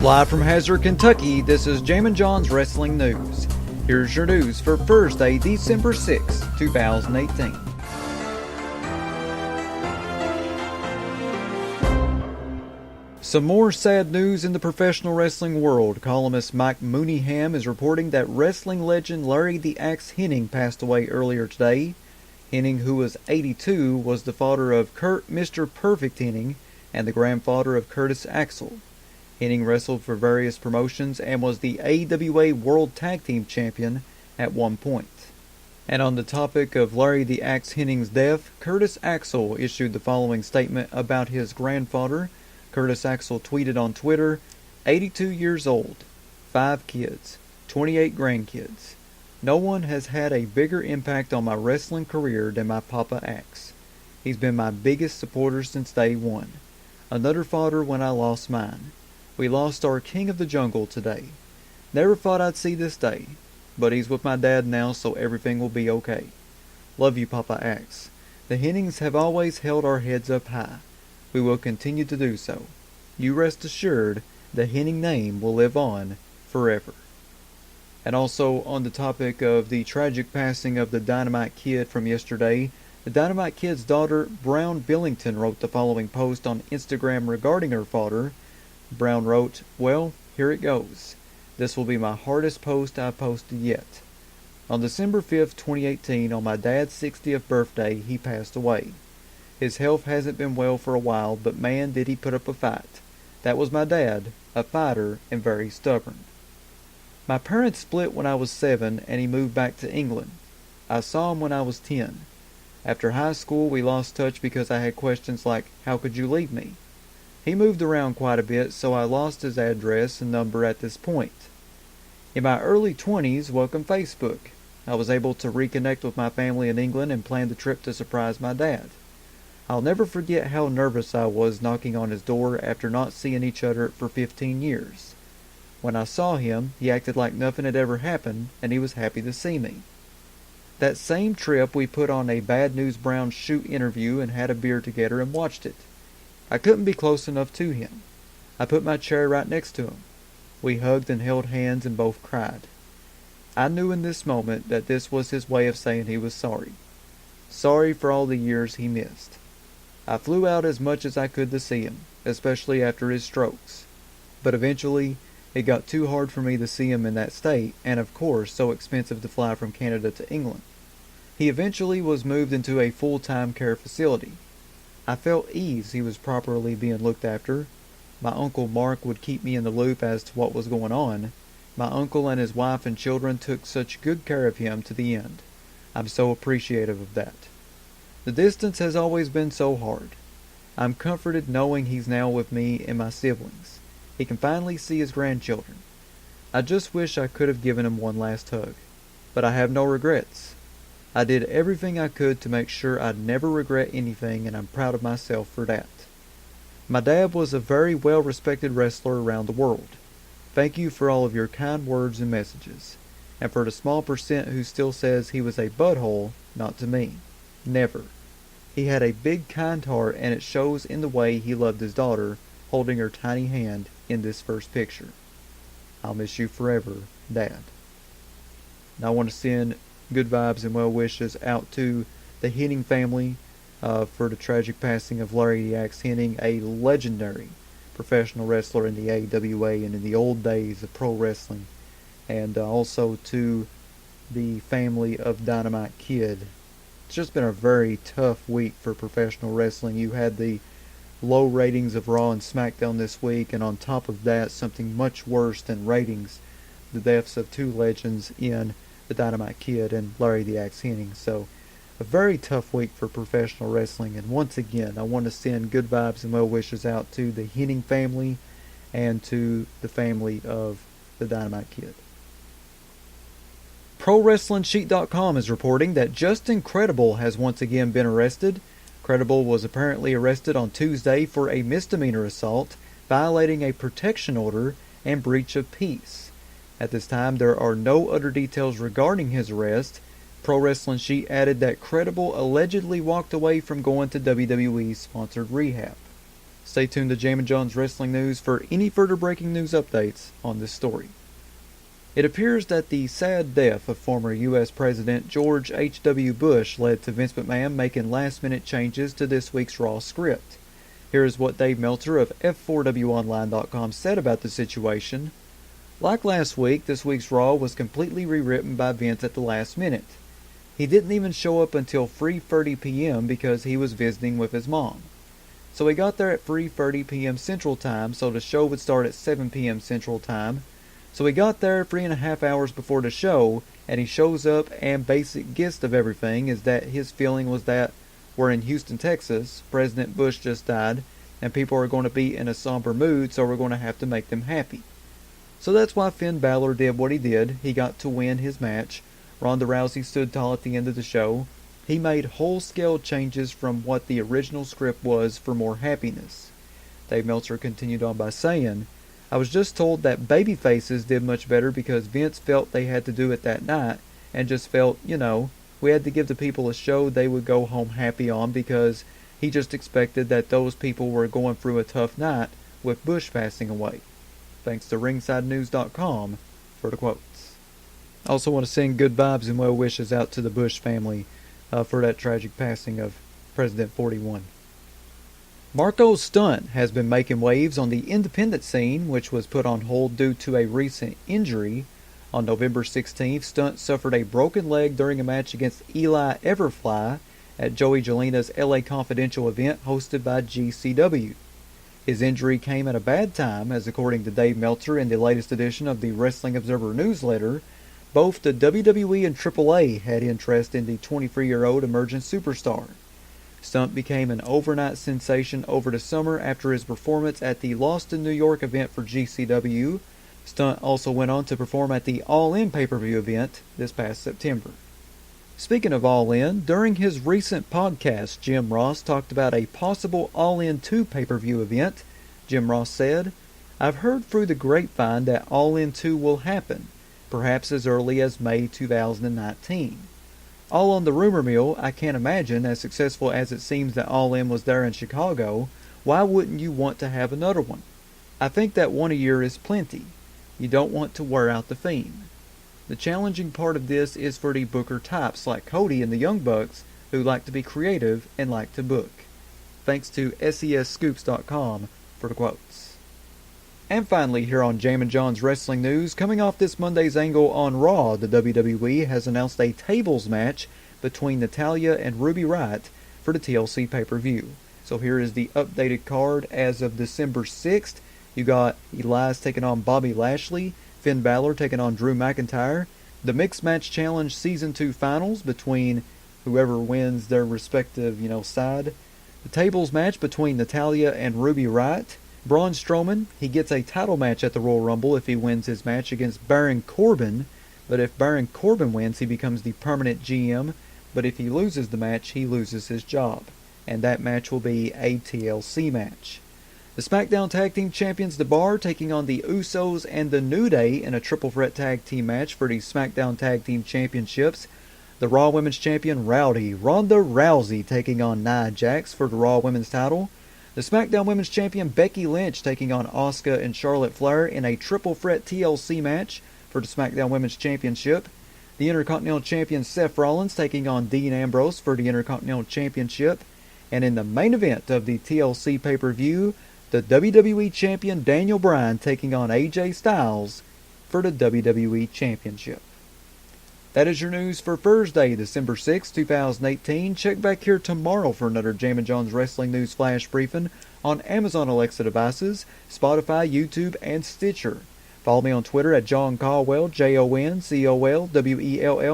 Live from Hazard, Kentucky, this is Jammin John's Wrestling News. Here's your news for Thursday, December 6, 2018. Some more sad news in the professional wrestling world. Columnist Mike Mooneyham is reporting that wrestling legend Larry the Axe Hennig passed away earlier today. Hennig, who was 82, was the father of Mr. Perfect Hennig and the grandfather of Curtis Axel. Hennig wrestled for various promotions and was the AWA World Tag Team Champion at one point. And on the topic of Larry the Axe Hennig's death, Curtis Axel issued the following statement about his grandfather. Curtis Axel tweeted on Twitter, 82 years old, 5 kids, 28 grandkids. No one has had a bigger impact on my wrestling career than my Papa Axe. He's been my biggest supporter since day one. Another father when I lost mine. We lost our king of the jungle today. Never thought I'd see this day, but he's with my dad now, so everything will be okay. Love you, Papa Axe. The Hennigs have always held our heads up high. We will continue to do so. You rest assured the Hennig name will live on forever. And also on the topic of the tragic passing of the Dynamite Kid from yesterday, the Dynamite Kid's daughter, Brown Billington, wrote the following post on Instagram regarding her father. Brown wrote, "Well, here it goes. This will be my hardest post I've posted yet. On December 5th, 2018, on my dad's 60th birthday, he passed away. His health hasn't been well for a while, but man did he put up a fight. That was my dad, a fighter and very stubborn. My parents split when I was 7 and he moved back to England. I saw him when I was 10. After high school we lost touch because I had questions like, how could you leave me? He moved around quite a bit, so I lost his address and number at this point. In my early 20s, welcome Facebook. I was able to reconnect with my family in England and planned the trip to surprise my dad. I'll never forget how nervous I was knocking on his door after not seeing each other for 15 years. When I saw him, he acted like nothing had ever happened, and he was happy to see me. That same trip, we put on a Bad News Brown shoot interview and had a beer together and watched it. I couldn't be close enough to him. I put my chair right next to him. We hugged and held hands and both cried. I knew in this moment that this was his way of saying he was sorry. Sorry for all the years he missed. I flew out as much as I could to see him, especially after his strokes. But eventually, it got too hard for me to see him in that state, and of course, so expensive to fly from Canada to England. He eventually was moved into a full-time care facility. I felt ease he was properly being looked after. My Uncle Mark would keep me in the loop as to what was going on. My uncle and his wife and children took such good care of him to the end. I'm so appreciative of that. The distance has always been so hard. I'm comforted knowing he's now with me and my siblings. He can finally see his grandchildren. I just wish I could have given him one last hug. But I have no regrets. I did everything I could to make sure I'd never regret anything, and I'm proud of myself for that. My dad was a very well-respected wrestler around the world. Thank you for all of your kind words and messages. And for the small percent who still says he was a butthole, not to me. Never. He had a big kind heart, and it shows in the way he loved his daughter, holding her tiny hand in this first picture. I'll miss you forever, Dad." Now I want to send good vibes and well wishes out to the Hennig family for the tragic passing of Larry the Axe Hennig, a legendary professional wrestler in the AWA and in the old days of pro wrestling, and also to the family of Dynamite Kid. It's just been a very tough week for professional wrestling. You had the low ratings of Raw and SmackDown this week, and on top of that, something much worse than ratings, the deaths of two legends in the Dynamite Kid and Larry the Axe Hennig. So a very tough week for professional wrestling, and once again I want to send good vibes and well wishes out to the Hennig family and to the family of the Dynamite Kid. ProWrestlingSheet.com is reporting that Justin Credible has once again been arrested. Credible was apparently arrested on Tuesday for a misdemeanor assault, violating a protection order, and breach of peace. At this time, there are no other details regarding his arrest. Pro Wrestling Sheet added that Credible allegedly walked away from going to WWE-sponsored rehab. Stay tuned to Jammin' John's Wrestling News for any further breaking news updates on this story. It appears that the sad death of former U.S. President George H.W. Bush led to Vince McMahon making last-minute changes to this week's Raw script. Here is what Dave Meltzer of F4WOnline.com said about the situation. Like last week, this week's Raw was completely rewritten by Vince at the last minute. He didn't even show up until 3:30 p.m. because he was visiting with his mom. So he got there at 3:30 p.m. Central Time, so the show would start at 7 p.m. Central Time. So he got there 3.5 hours before the show, and he shows up, and basic gist of everything is that his feeling was that we're in Houston, Texas, President Bush just died, and people are going to be in a somber mood, so we're going to have to make them happy. So that's why Finn Balor did what he did. He got to win his match. Ronda Rousey stood tall at the end of the show. He made whole-scale changes from what the original script was for more happiness. Dave Meltzer continued on by saying, I was just told that babyfaces did much better because Vince felt they had to do it that night and just felt, we had to give the people a show they would go home happy on because he just expected that those people were going through a tough night with Bush passing away. Thanks to RingsideNews.com for the quotes. I also want to send good vibes and well wishes out to the Bush family for that tragic passing of President 41. Marco's Stunt has been making waves on the independent scene, which was put on hold due to a recent injury. On November 16th, Stunt suffered a broken leg during a match against Eli Everfly at Joey Jelina's LA Confidential event hosted by GCW. His injury came at a bad time, as according to Dave Meltzer in the latest edition of the Wrestling Observer newsletter, both the WWE and AAA had interest in the 23-year-old emerging superstar. Stunt became an overnight sensation over the summer after his performance at the Lost in New York event for GCW. Stunt also went on to perform at the All In pay-per-view event this past September. Speaking of All In, during his recent podcast, Jim Ross talked about a possible All In 2 pay-per-view event. Jim Ross said, I've heard through the grapevine that All In 2 will happen, perhaps as early as May 2019. All on the rumor mill, I can't imagine, as successful as it seems that All In was there in Chicago, why wouldn't you want to have another one? I think that one a year is plenty. You don't want to wear out the theme. The challenging part of this is for the booker types like Cody and the Young Bucks who like to be creative and like to book. Thanks to SESscoops.com for the quotes. And finally, here on Jammin' John's Wrestling News, coming off this Monday's angle on Raw, the WWE has announced a tables match between Natalya and Ruby Riott for the TLC pay-per-view. So here is the updated card as of December 6th. You got Elias taking on Bobby Lashley, Finn Balor taking on Drew McIntyre, the Mixed Match Challenge Season 2 finals between whoever wins their respective, side, the tables match between Natalya and Ruby Riott, Braun Strowman, he gets a title match at the Royal Rumble if he wins his match against Baron Corbin, but if Baron Corbin wins, he becomes the permanent GM, but if he loses the match, he loses his job, and that match will be a TLC match. The SmackDown Tag Team Champions The Bar taking on the Usos and the New Day in a triple threat tag team match for the SmackDown Tag Team Championships. The Raw Women's Champion Ronda Rousey taking on Nia Jax for the Raw Women's title. The SmackDown Women's Champion Becky Lynch taking on Asuka and Charlotte Flair in a triple threat TLC match for the SmackDown Women's Championship. The Intercontinental Champion Seth Rollins taking on Dean Ambrose for the Intercontinental Championship. And in the main event of the TLC pay-per-view, the WWE Champion Daniel Bryan taking on AJ Styles for the WWE Championship. That is your news for Thursday, December 6, 2018. Check back here tomorrow for another Jammin' John's Wrestling News Flash Briefing on Amazon Alexa devices, Spotify, YouTube, and Stitcher. Follow me on Twitter at John Caldwell, JONCOLWELL.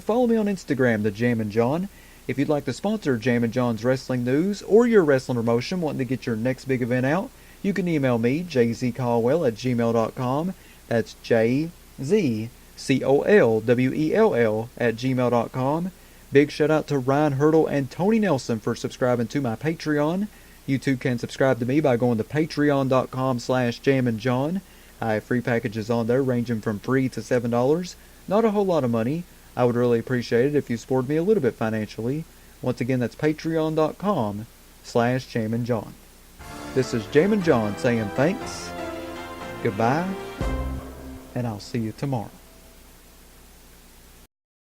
Follow me on Instagram, the Jammin' John. If you'd like to sponsor Jammin' John's Wrestling News or your wrestling promotion wanting to get your next big event out, you can email me, jzcaldwell@gmail.com. That's JZCOLWELL@gmail.com. Big shout out to Ryan Hurdle and Tony Nelson for subscribing to my Patreon. You too can subscribe to me by going to patreon.com/jamminjohn. I have free packages on there ranging from $3 to $7. Not a whole lot of money. I would really appreciate it if you supported me a little bit financially. Once again, that's patreon.com/jamminjohn. This is Jammin John saying thanks, goodbye, and I'll see you tomorrow.